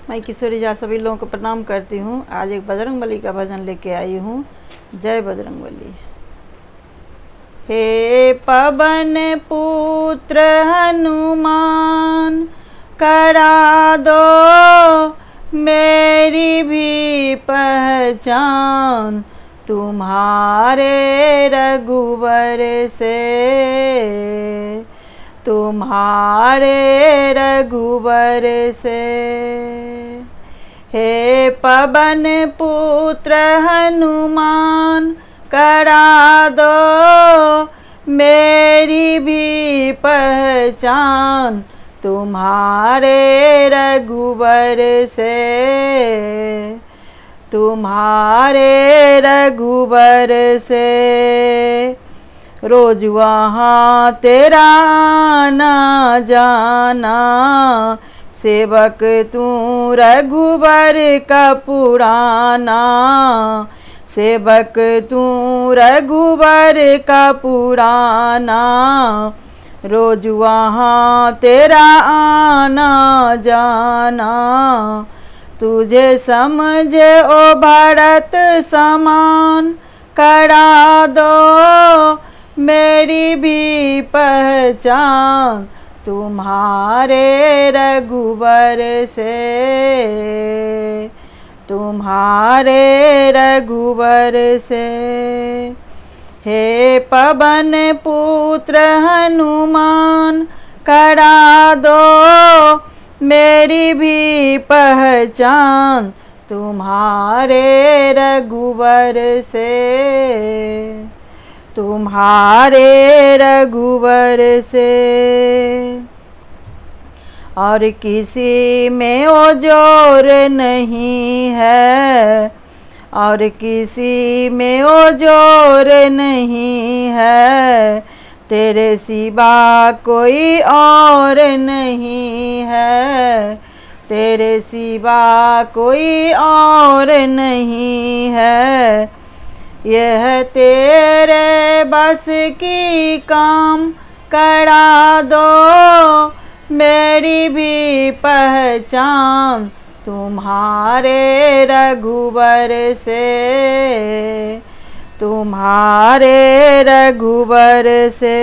मैं किशोरी झा सभी लोगों को प्रणाम करती हूँ। आज एक बजरंगबली का भजन लेके आई हूँ। जय बजरंगबली। हे पवन पुत्र हनुमान, करा दो मेरी भी पहचान, तुम्हारे रघुवर से, तुम्हारे रघुवर से। हे पवन पुत्र हनुमान, करा दो मेरी भी पहचान, तुम्हारे रघुवर से, तुम्हारे रघुवर से। रोज वहाँ तेरा आना जाना, सेवक तू रघुवर का पुराना, सेवक तू रघुवर का पुराना। रोज वहाँ तेरा आना जाना, तुझे समझे ओ भरत समान, करा दो मेरी भी पहचान, तुम्हारे रघुवर से, तुम्हारे रघुवर से। हे पवन पुत्र हनुमान, करा दो मेरी भी पहचान, तुम्हारे रघुवर से, तुम्हारे रघुवर से। और किसी में ओ जोर नहीं है, और किसी में ओ जोर नहीं है, तेरे सिवा कोई और नहीं है, तेरे सिवा कोई और नहीं है। यह तेरे बस की काम, करा दो मेरी भी पहचान, तुम्हारे रघुवर से, तुम्हारे रघुवर से।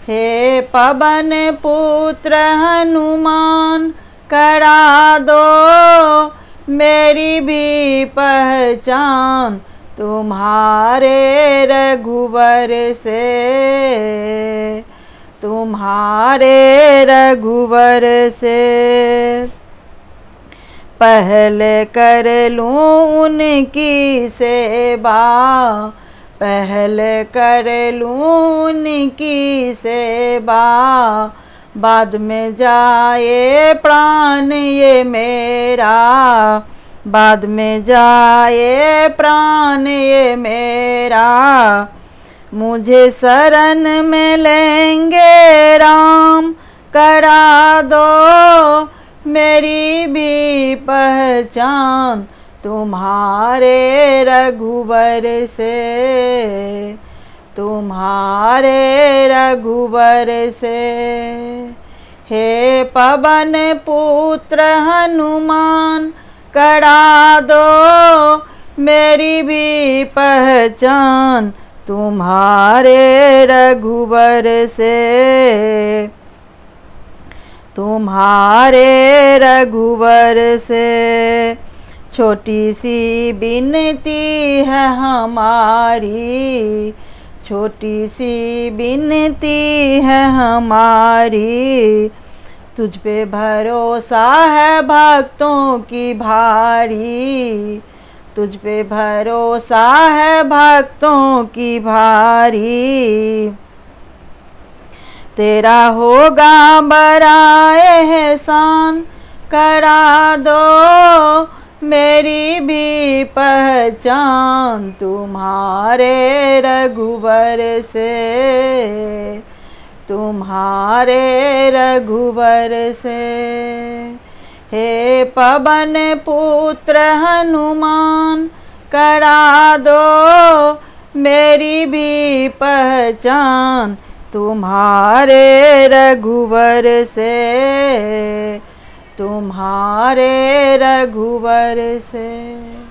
हे पवन पुत्र हनुमान, करा दो मेरी भी पहचान, तुम्हारे रघुवर से, तुम्हारे रघुवर से। पहले कर लूँ उनकी सेवा, पहले कर लूँ उनकी सेवा, बाद में जाए प्राण ये मेरा, बाद में जाए प्राण ये मेरा। मुझे शरण में लेंगे राम, करा दो मेरी भी पहचान, तुम्हारे रघुवर से, तुम्हारे रघुवर से। हे पवन पुत्र हनुमान, करा दो मेरी भी पहचान, तुम्हारे रघुवर से, तुम्हारे रघुवर से। छोटी सी विनती है हमारी, छोटी सी विनती है हमारी, तुझ पे भरोसा है भक्तों की भारी, तुझ पे भरोसा है भक्तों की भारी। तेरा होगा बड़ा एहसान, करा दो मेरी भी पहचान, तुम्हारे रघुवर से, तुम्हारे रघुवर से। हे पवन पुत्र हनुमान, करा दो मेरी भी पहचान, तुम्हारे रघुवर से, तुम्हारे रघुवर से।